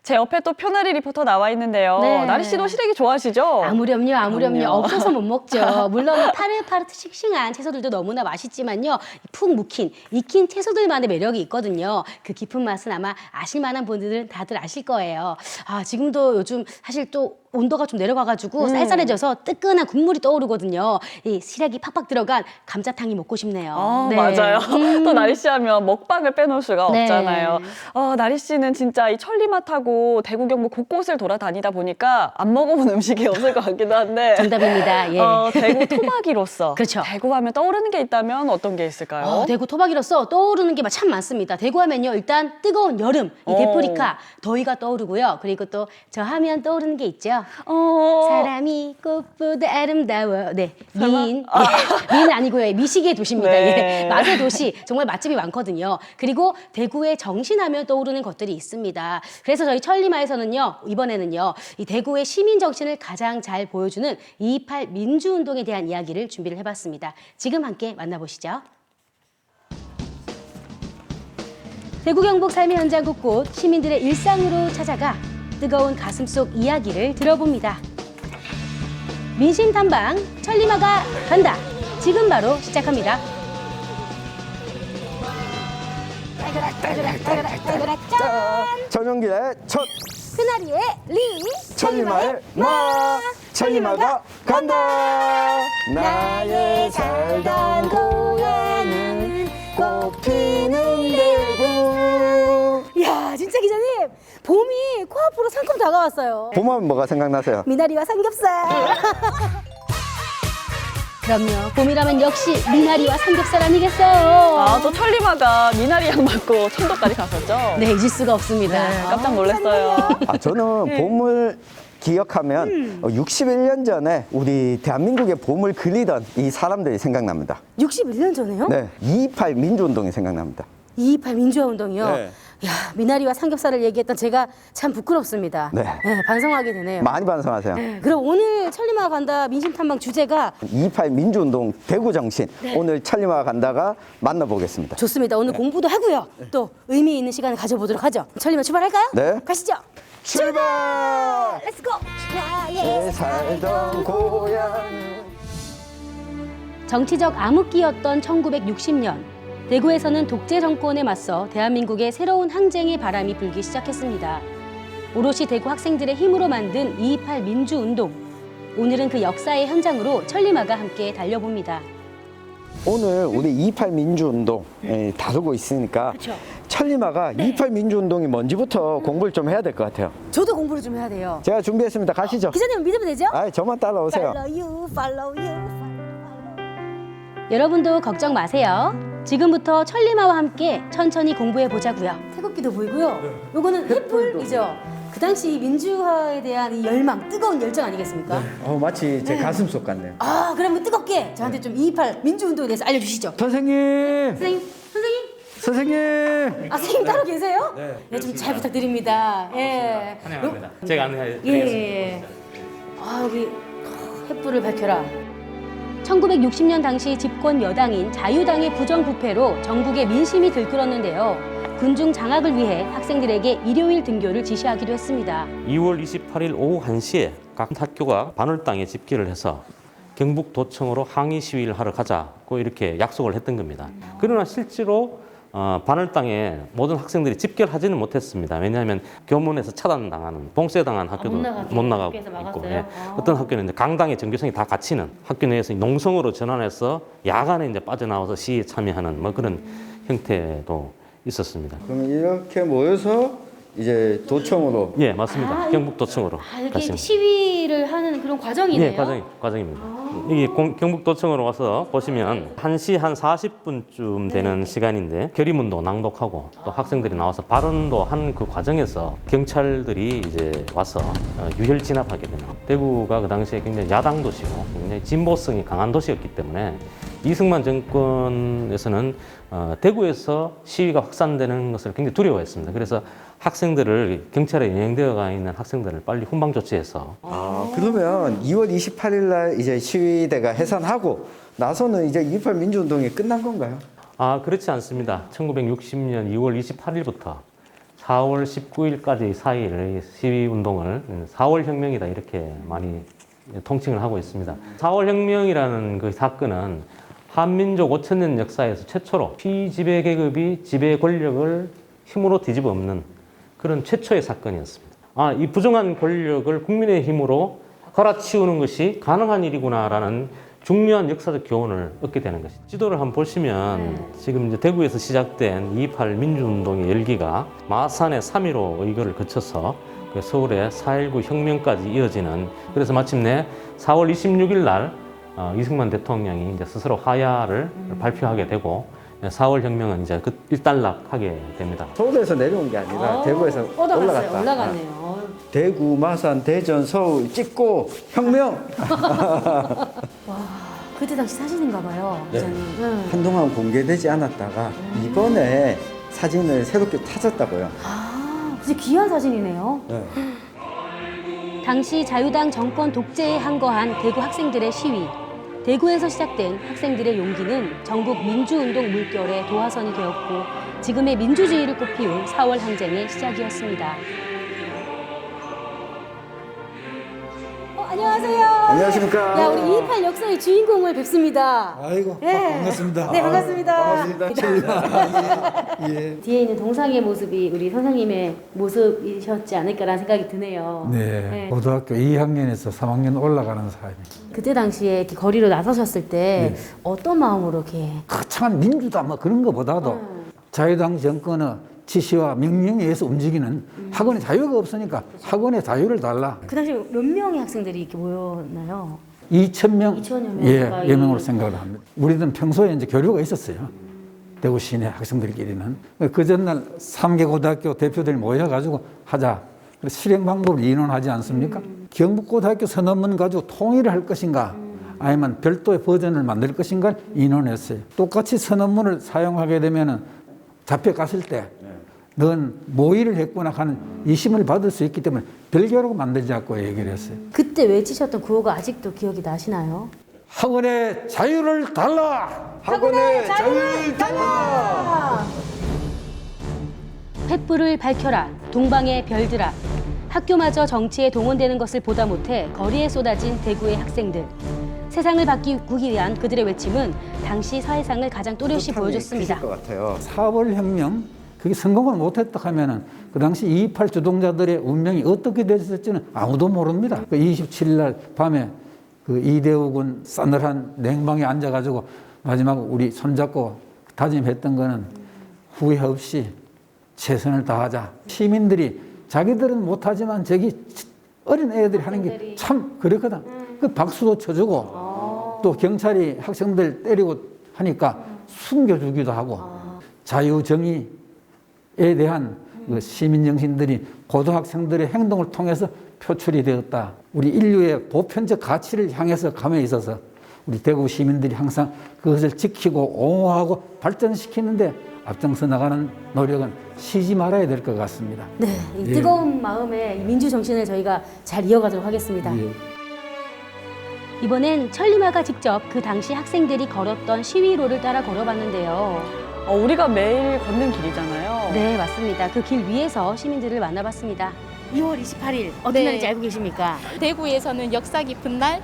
제 옆에 또 표나리 리포터 나와 있는데요. 네. 나리 씨도 시래기 좋아하시죠? 아무렴요, 아무렴요. 그럼요. 없어서 못 먹죠. 물론 파릇파릇 싱싱한 채소들도 너무나 맛있지만요. 푹 익힌 채소들만의 매력이 있거든요. 그 깊은 맛은 아마 아실 만한 분들은 다들 아실 거예요. 아, 지금도 요즘 사실 또 온도가 좀 내려가가지고 쌀쌀해져서 뜨끈한 국물이 떠오르거든요. 이 시래기 팍팍 들어간 감자탕이 먹고 싶네요. 네. 맞아요. 또 나리 씨 하면 먹방을 빼놓을 수가 네. 없잖아요. 나리 씨는 진짜 이 천리맛하고 대구 경북 곳곳을 돌아다니다 보니까 안 먹어본 음식이 없을 것 같기도 한데. 정답입니다. 예. 대구 토박이로서 그렇죠. 대구 하면 떠오르는 게 있다면 어떤 게 있을까요? 대구 토박이로서 떠오르는 게 참 많습니다. 대구 하면요, 일단 뜨거운 여름, 이 데프리카, 더위가 떠오르고요. 그리고 또 저 하면 떠오르는 게 있죠. 사람이 꽃보다 아름다워. 네, 미인. 예. 미인 아니고요. 미식의 도시입니다. 네. 예. 맛의 도시. 정말 맛집이 많거든요. 그리고 대구에 정신하면 떠오르는 것들이 있습니다. 그래서 저희 천리마에서는요, 이번에는요, 이 대구의 시민 정신을 가장 잘 보여주는 2.28 민주운동에 대한 이야기를 준비를 해봤습니다. 지금 함께 만나보시죠. 대구 경북 삶의 현장 곳곳 시민들의 일상으로 찾아가 뜨거운 가슴 속 이야기를 들어봅니다. 민심 탐방 천리마가 간다. 지금 바로 시작합니다. 전용기의 첫 그날이의 리 천리마의 마 천리마가 간다. 나의 살던 고향은 꽃피는 대구. 이야, 진짜 기자님, 봄이 코앞으로 상큼 다가왔어요. 봄하면 뭐가 생각나세요? 미나리와 삼겹살. 그럼요, 봄이라면 역시 미나리와 삼겹살 아니겠어요? 또 천리마가 미나리 양 맞고 천도까지 갔었죠? 네, 잊을 수가 없습니다. 네, 깜짝 놀랐어요. 저는 봄을 기억하면 61년 전에 우리 대한민국의 봄을 그리던 이 사람들이 생각납니다. 61년 전에요? 네, 2.28 민주운동이 생각납니다. 2.28 민주화운동이요? 네. 야, 미나리와 삼겹살을 얘기했던 제가 참 부끄럽습니다. 네. 반성하게 되네요. 많이 반성하세요. 네, 그럼 오늘 천리마 간다 민심탐방 주제가 2.28 민주운동 대구 정신 오늘 천리마가 간다가 만나보겠습니다. 좋습니다. 오늘 공부도 하고요. 또 의미 있는 시간을 가져보도록 하죠. 천리마 출발할까요? 네. 가시죠. 출발! 렛츠고! 내 살던 고향. 정치적 암흑기였던 1960년 대구에서는 독재 정권에 맞서 대한민국의 새로운 항쟁의 바람이 불기 시작했습니다. 오롯이 대구 학생들의 힘으로 만든 2.28 민주운동. 오늘은 그 역사의 현장으로 천리마가 함께 달려봅니다. 오늘 우리 2.28 민주운동 다루고 있으니까 그쵸. 천리마가 2.28 민주운동이 뭔지부터 공부를 좀 해야 될 것 같아요. 저도 공부를 좀 해야 돼요. 제가 준비했습니다. 가시죠. 기자님은 믿으면 되죠? 저만 따라오세요. Follow you, follow you. 여러분도 걱정 마세요. 지금부터 천리마와 함께 천천히 공부해 보자고요. 태극기도 보이고요. 요거는 횃불이죠. 그 당시 민주화에 대한 이 열망, 뜨거운 열정 아니겠습니까? 마치 제 가슴 속 같네요. 그러면 뜨겁게 저한테 좀 2.28 민주운동에 대해서 알려주시죠. 선생님! 선생님. 선생님! 선생님 따로 계세요? 네, 좀 잘 부탁드립니다. 예. 환영합니다. 제가 안내해 예. 드리겠습니다. 여기 횃불을 밝혀라. 1960년 당시 집권 여당인 자유당의 부정부패로 전국의 민심이 들끓었는데요. 군중 장악을 위해 학생들에게 일요일 등교를 지시하기도 했습니다. 2월 28일 오후 1시에 각 학교가 반월당에 집기를 해서 경북도청으로 항의 시위를 하러 가자고 이렇게 약속을 했던 겁니다. 그러나 실제로 반월당에 모든 학생들이 집결 하지는 못했습니다. 왜냐하면 교문에서 차단당하는, 봉쇄당한 학교도 못 나가고 학교에서 있고, 막았어요? 어떤 학교는 이제 강당의 정규성이 다 갇히는 학교 내에서 농성으로 전환해서 야간에 이제 빠져나와서 시위에 참여하는 그런 형태도 있었습니다. 그러면 이렇게 모여서 이제 도청으로. 예, 맞습니다. 경북도청으로 이렇게 갔습니다. 시위를 하는 그런 과정이네요. 네, 과정입니다. 이 경북도청으로 와서 보시면 1시 한 40분쯤 되는 시간인데 결의문도 낭독하고 또 학생들이 나와서 발언도 한 그 과정에서 경찰들이 이제 와서 유혈 진압하게 되는, 대구가 그 당시에 굉장히 야당 도시고 굉장히 진보성이 강한 도시였기 때문에 이승만 정권에서는 대구에서 시위가 확산되는 것을 굉장히 두려워했습니다. 그래서 학생들을, 경찰에 연행되어 있는 학생들을 빨리 훈방 조치해서. 그러면 2월 28일 날 이제 시위대가 해산하고 나서는 이제 2.28 민주운동이 끝난 건가요? 그렇지 않습니다. 1960년 2월 28일부터 4월 19일까지 사이를 시위 운동을 4월 혁명이다 이렇게 많이 통칭을 하고 있습니다. 4월 혁명이라는 그 사건은 한민족 5천년 역사에서 최초로 피지배 계급이 지배 권력을 힘으로 뒤집어 엎는 그런 최초의 사건이었습니다. 이 부정한 권력을 국민의 힘으로 갈아치우는 것이 가능한 일이구나라는 중요한 역사적 교훈을 얻게 되는 것이. 지도를 한번 보시면 지금 이제 대구에서 시작된 2.28 민주운동의 열기가 마산의 3.15 의거를 거쳐서 서울의 4.19 혁명까지 이어지는, 그래서 마침내 4월 26일 날 이승만 대통령이 이제 스스로 하야를 발표하게 되고 4월 혁명은 이제 일단락하게 됩니다. 서울에서 내려온 게 아니라 대구에서 올라갔다. 올라갔네요. 대구, 마산, 대전, 서울 찍고 혁명. 그때 당시 사진인가 봐요. 네. 기자님. 한동안 공개되지 않았다가 이번에 사진을 새롭게 찾았다고요. 진짜 귀한 사진이네요. 네. 당시 자유당 정권 독재에 항거한 대구 학생들의 시위. 대구에서 시작된 학생들의 용기는 전국 민주운동 물결의 도화선이 되었고 지금의 민주주의를 꽃피운 4월 항쟁의 시작이었습니다. 안녕하세요. 안녕하십니까. 야, 우리 2.28 역사의 주인공을 뵙습니다. 아이고, 네. 반갑습니다. 네, 반갑습니다. 예. 뒤에 있는 동상의 모습이 우리 선생님의 모습이셨지 않을까라는 생각이 드네요. 네, 고등학교 2학년에서 3학년 올라가는 사이입니다. 그때 당시에 이렇게 거리로 나서셨을 때 네. 어떤 마음으로 이렇게 거창한 민주다 뭐 그런 것보다도 자유당 정권의 지시와 명령에 의해서 움직이는 학원의 자유가 없으니까 학원의 자유를 달라. 그 당시 몇 명의 학생들이 이렇게 모였나요? 2,000명 2,000여 명 예, 가까이. 예명으로 생각을 합니다. 우리들은 평소에 이제 교류가 있었어요. 대구 시내 학생들끼리는. 그 전날 3개 고등학교 대표들이 모여가지고 하자. 그래서 실행 방법을 의논하지 않습니까? 경북고등학교 선언문 가지고 통일을 할 것인가 아니면 별도의 버전을 만들 것인가 의논했어요. 똑같이 선언문을 사용하게 되면은 잡혀갔을 때 넌 모의를 했구나 하는 이심을 받을 수 있기 때문에 별개로 만들자고 얘기를 했어요. 그때 외치셨던 구호가 아직도 기억이 나시나요? 학원의 자유를 달라! 학원의 자유를 달라! 횃불을 밝혀라, 동방의 별들아. 학교마저 정치에 동원되는 것을 보다 못해 거리에 쏟아진 대구의 학생들. 세상을 바꾸기 위한 그들의 외침은 당시 사회상을 가장 또렷이 보여줬습니다. 것 같아요. 4월 혁명, 그게 성공을 못했다 하면은 그 당시 2.28 주동자들의 운명이 어떻게 됐을지는 아무도 모릅니다. 그 27일 날 밤에 그 이대욱은 싸늘한 냉방에 앉아가지고 마지막 우리 손잡고 다짐했던 거는 후회 없이 최선을 다하자. 시민들이 자기들은 못하지만 저기 어린 애들이 하는 게 참 그렇거든. 그 박수도 쳐주고 또 경찰이 학생들 때리고 하니까 숨겨주기도 하고 자유정의에 대한 그 시민정신들이 고등학생들의 행동을 통해서 표출이 되었다. 우리 인류의 보편적 가치를 향해서 감에 있어서 우리 대구 시민들이 항상 그것을 지키고 옹호하고 발전시키는데 앞장서 나가는 노력은 쉬지 말아야 될 것 같습니다. 네, 이 뜨거운 마음의 민주 정신을 저희가 잘 이어가도록 하겠습니다. 예. 이번엔 천리마가 직접 그 당시 학생들이 걸었던 시위로를 따라 걸어봤는데요. 우리가 매일 걷는 길이잖아요. 네, 맞습니다. 그 길 위에서 시민들을 만나봤습니다. 2월 28일 어떤 네. 날인지 알고 계십니까? 대구에서는 역사 깊은 날.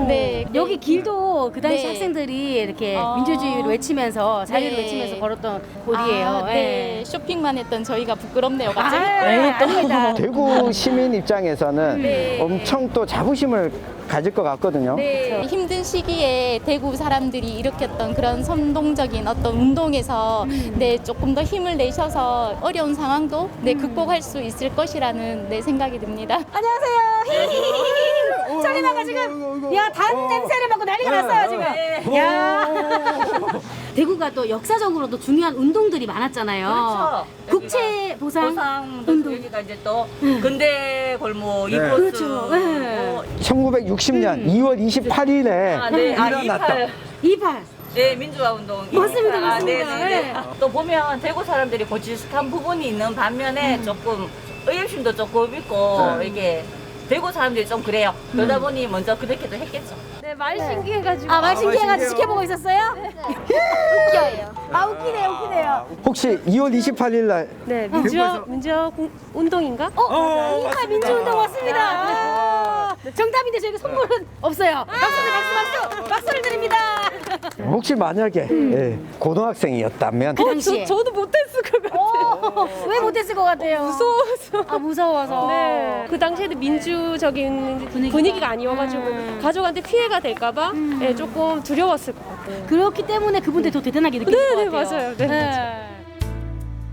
네. 여기 길도 그 당시 네. 학생들이 이렇게 어. 민주주의를 외치면서 자유를 네. 외치면서 걸었던 곳이에요. 아, 네. 쇼핑만 했던 저희가 부끄럽네요, 아, 갑자기. 아닙니다. 대구 시민 입장에서는 네. 엄청 또 자부심을 가질 것 같거든요. 네. 힘든 시기에 대구 사람들이 일으켰던 그런 선동적인 어떤 운동에서 네, 조금 더 힘을 내셔서 어려운 상황도 네, 극복할 수 있을 것이라는 네, 생각이 듭니다. 안녕하세요. 천리마가 지금 단 냄새를 맡고 난리가 났어요 지금. 야. 대구가 또 역사적으로도 중요한 운동들이 많았잖아요. 그렇죠. 국채 보상 보상도 운동. 여기가 이제 또 근대 골목 네. 이코스 그렇죠. 네. 1960년 2월 28일에 일어났다. 28. 네, 민주화 운동. 맞습니다, 맞습니다. 네네네. 네. 또 보면 대구 사람들이 고지식한 부분이 있는 반면에 조금 의협심도 조금 있고 이게 대구 사람들이 좀 그래요. 그러다 보니 먼저 그렇게도 했겠죠. 네, 말 신기해가지고. 아, 말 신기해가지고 지켜보고 있었어요? 웃겨요. 아, 웃기네요. 혹시 2월 28일 날 네, 민주화 운동인가? 이팔 민주운동 왔습니다. 정답인데 저희가 선물은 없어요. 박수를 드립니다. 혹시 만약에 예, 고등학생이었다면 그 당시에. 저도 못했을 것 같아요. 왜 못했을 것 같아요? 무서워서. 아, 무서워서. 네. 그 당시에도 민주적인 분위기가 아니어가지고 가족한테 피해가 될까봐 네, 조금 두려웠을 것 같아요. 그렇기 때문에 그분들이 더 대단하게 느끼는 것 네, 같아요. 맞아요. 네, 맞아요.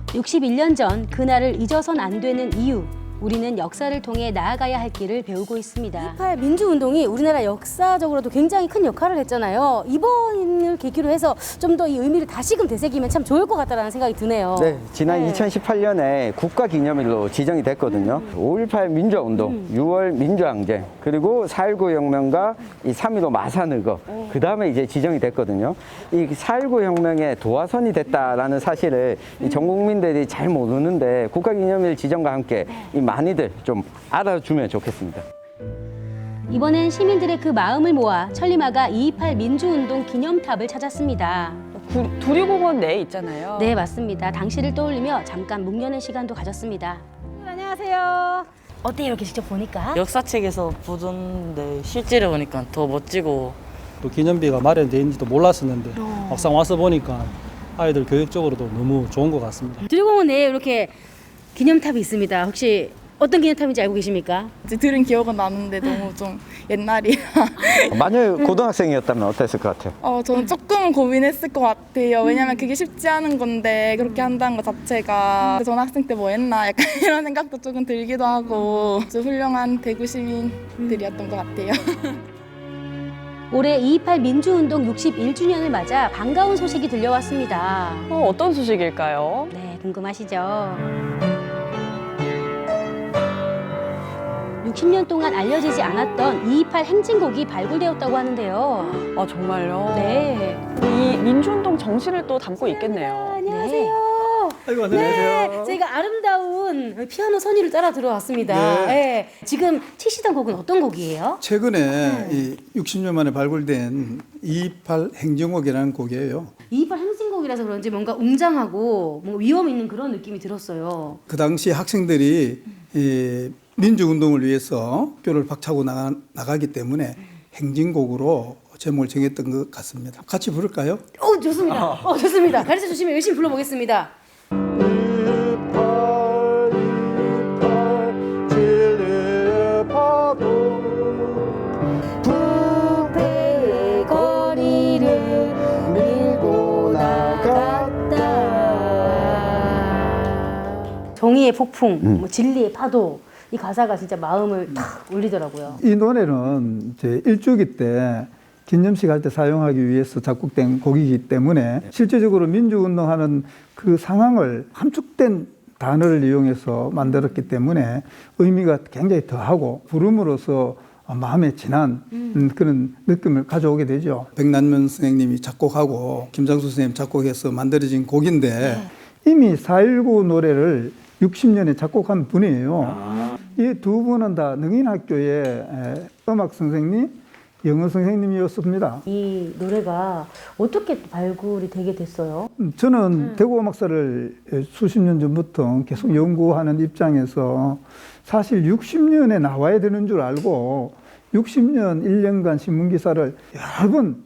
61년 전 그날을 잊어선 안 되는 이유. 우리는 역사를 통해 나아가야 할 길을 배우고 있습니다. 28 민주운동이 우리나라 역사적으로도 굉장히 큰 역할을 했잖아요. 이번을 계기로 해서 좀 더 이 의미를 다시금 되새기면 참 좋을 것 같다는 생각이 드네요. 네, 지난 2018년에 국가기념일로 지정이 됐거든요. 5.18 민주화운동, 6월 민주항쟁, 그리고 4.19 혁명과 이 3.15 마산의거, 그 다음에 이제 지정이 됐거든요. 이 4.19 혁명의 도화선이 됐다라는 사실을 이 전 국민들이 잘 모르는데 국가기념일 지정과 함께 이 많이들 좀 알아주면 좋겠습니다. 이번엔 시민들의 그 마음을 모아 천리마가 2.28 민주운동 기념탑을 찾았습니다. 두류공원 내에 있잖아요. 네, 맞습니다. 당시를 떠올리며 잠깐 묵려는 시간도 가졌습니다. 안녕하세요. 어때요, 이렇게 직접 보니까? 역사책에서 보던데 실제로 보니까 더 멋지고 또 기념비가 마련되어 있는지도 몰랐었는데 막상 와서 보니까 아이들 교육적으로도 너무 좋은 것 같습니다. 두류공원 내에 이렇게 기념탑이 있습니다. 혹시 어떤 기념탑인지 알고 계십니까? 들은 기억은 나는데 너무 좀 옛날이라 만약에 고등학생이었다면 어땠을 것 같아요? 저는 조금 고민했을 것 같아요. 왜냐면 그게 쉽지 않은 건데 그렇게 한다는 것 자체가 전 학생 때 뭐 했나 약간 이런 생각도 조금 들기도 하고 좀 훌륭한 대구 시민들이었던 것 같아요. 올해 2.28 민주운동 61주년을 맞아 반가운 소식이 들려왔습니다. 어떤 소식일까요? 네, 궁금하시죠? 60년 동안 알려지지 않았던 2.28 행진곡이 발굴되었다고 하는데요. 아, 정말요? 네. 이 민주운동 정신을 또 담고 있겠네요. 안녕하세요. 아이고, 안녕하세요. 네, 저희가 아름다운 피아노 선율을 따라 들어왔습니다. 네. 지금 치시던 곡은 어떤 곡이에요? 최근에 이 60년 만에 발굴된 2.28 행진곡이라는 곡이에요. 2.28 행진곡이라서 그런지 뭔가 웅장하고 뭔가 위험 있는 그런 느낌이 들었어요. 그 당시 학생들이 이 민주운동을 위해서 학교를 박차고 나가기 때문에 행진곡으로 제목을 정했던 것 같습니다. 같이 부를까요? 좋습니다. 좋습니다. 가르쳐 주시면 열심히 불러보겠습니다. 부패의 거리를 밀고 나갔다. 정의의 폭풍, 뭐 진리의 파도. 이 가사가 진짜 마음을 탁 울리더라고요. 이 노래는 제 일주기 때 기념식 할 때 사용하기 위해서 작곡된 곡이기 때문에 실제적으로 민주운동하는 그 상황을 함축된 단어를 이용해서 만들었기 때문에 의미가 굉장히 더하고 부름으로써 마음에 진한 그런 느낌을 가져오게 되죠. 백남면 선생님이 작곡하고 김장수 선생님 작곡해서 만들어진 곡인데 이미 4.19 노래를 60년에 작곡한 분이에요. 이 두 분은 다 능인학교의 음악 선생님, 영어 선생님이었습니다. 이 노래가 어떻게 발굴이 되게 됐어요? 저는 대구 음악사를 수십 년 전부터 계속 연구하는 입장에서 사실 60년에 나와야 되는 줄 알고 60년 1년간 신문기사를 여러 번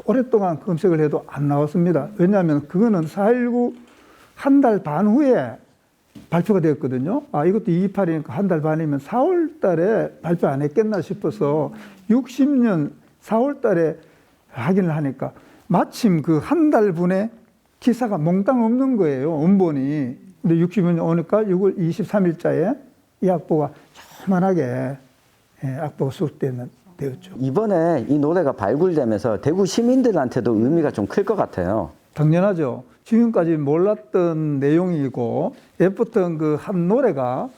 오랫동안 검색을 해도 안 나왔습니다. 왜냐하면 그거는 4.19 한 달 반 후에 발표가 되었거든요. 이것도 2.28이니까 한 달 반이면 4월 달에 발표 안 했겠나 싶어서 60년 4월 달에 확인을 하니까 마침 그 한 달 분에 기사가 몽땅 없는 거예요. 원본이. 근데 60년 오니까 6월 23일자에 이 악보가 조만하게 악보가 수록되었죠. 이번에 이 노래가 발굴되면서 대구 시민들한테도 의미가 좀 클 것 같아요. 당연하죠. 지금까지 몰랐던 내용이고 예뻤던 그 한 노래가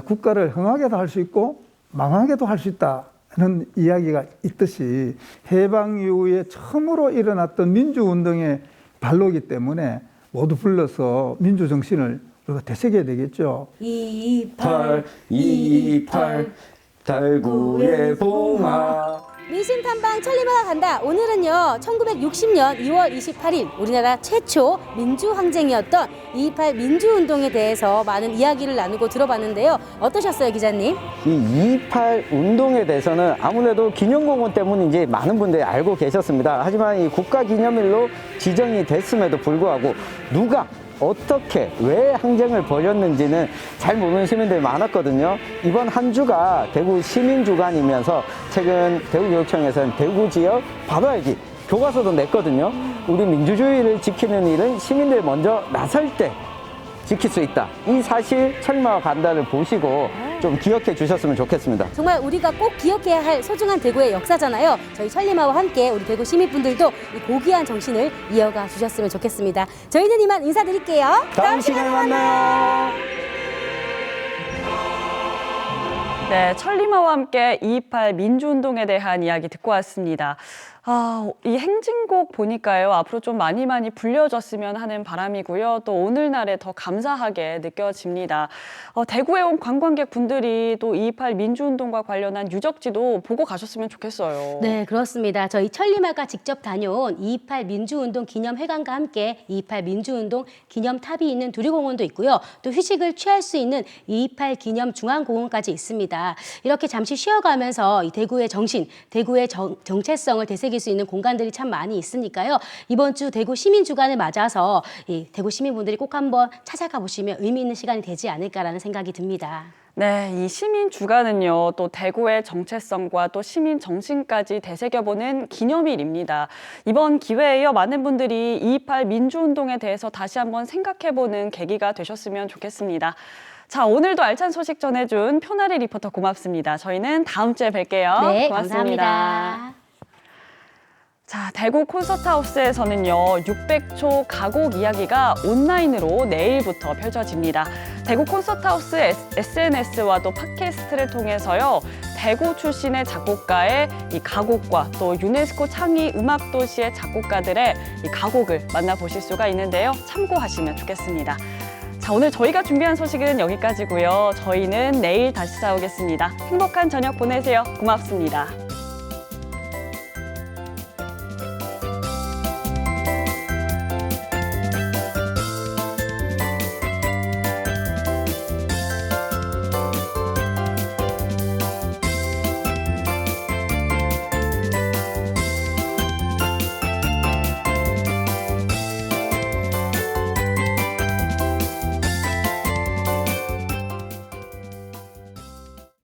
국가를 흥하게도 할 수 있고 망하게도 할 수 있다는 이야기가 있듯이 해방 이후에 처음으로 일어났던 민주운동의 발로이기 때문에 모두 불러서 민주정신을 우리가 되새겨야 되겠죠. 28, 28 달구의 봉화. 민심탐방 천리마가 간다. 오늘은요 1960년 2월 28일 우리나라 최초 민주항쟁이었던 2.28 민주운동에 대해서 많은 이야기를 나누고 들어봤는데요. 어떠셨어요, 기자님? 이 2.28 운동에 대해서는 아무래도 기념공원 때문인지 많은 분들이 알고 계셨습니다. 하지만 이 국가기념일로 지정이 됐음에도 불구하고 누가 어떻게 왜 항쟁을 벌였는지는 잘 모르는 시민들이 많았거든요. 이번 한 주가 대구 시민주간이면서 최근 대구교육청에서는 대구 지역 바로 알기 교과서도 냈거든요. 우리 민주주의를 지키는 일은 시민들이 먼저 나설 때 지킬 수 있다. 이 사실 천리마와 간다를 보시고 좀 기억해 주셨으면 좋겠습니다. 정말 우리가 꼭 기억해야 할 소중한 대구의 역사잖아요. 저희 천리마와 함께 우리 대구 시민분들도 이 고귀한 정신을 이어가 주셨으면 좋겠습니다. 저희는 이만 인사드릴게요. 다음 시간에 만나요. 네, 천리마와 함께 2.28 민주운동에 대한 이야기 듣고 왔습니다. 이 행진곡 보니까요, 앞으로 좀 많이 불려졌으면 하는 바람이고요. 또 오늘날에 더 감사하게 느껴집니다. 대구에 온 관광객 분들이 또 2.28 민주운동과 관련한 유적지도 보고 가셨으면 좋겠어요. 네, 그렇습니다. 저희 천리마가 직접 다녀온 2.28 민주운동 기념회관과 함께 2.28 민주운동 기념탑이 있는 두리공원도 있고요. 또 휴식을 취할 수 있는 2.28 기념 중앙공원까지 있습니다. 이렇게 잠시 쉬어가면서 이 대구의 정신, 대구의 정체성을 되새길 수 있는 공간들이 참 많이 있으니까요. 이번 주 대구 시민주간을 맞아서 이 대구 시민분들이 꼭 한번 찾아가 보시면 의미 있는 시간이 되지 않을까라는 생각이 듭니다. 네, 이 시민주간은요, 또 대구의 정체성과 또 시민 정신까지 되새겨보는 기념일입니다. 이번 기회에요, 많은 분들이 2.28 민주운동에 대해서 다시 한번 생각해보는 계기가 되셨으면 좋겠습니다. 자, 오늘도 알찬 소식 전해준 표나리 리포터 고맙습니다. 저희는 다음 주에 뵐게요. 네, 고맙습니다. 감사합니다. 자, 대구 콘서트하우스에서는요, 600초 가곡 이야기가 온라인으로 내일부터 펼쳐집니다. 대구 콘서트하우스 SNS와 또 팟캐스트를 통해서요, 대구 출신의 작곡가의 이 가곡과 또 유네스코 창의 음악도시의 작곡가들의 이 가곡을 만나보실 수가 있는데요. 참고하시면 좋겠습니다. 자, 오늘 저희가 준비한 소식은 여기까지고요. 저희는 내일 다시 찾아오겠습니다. 행복한 저녁 보내세요. 고맙습니다.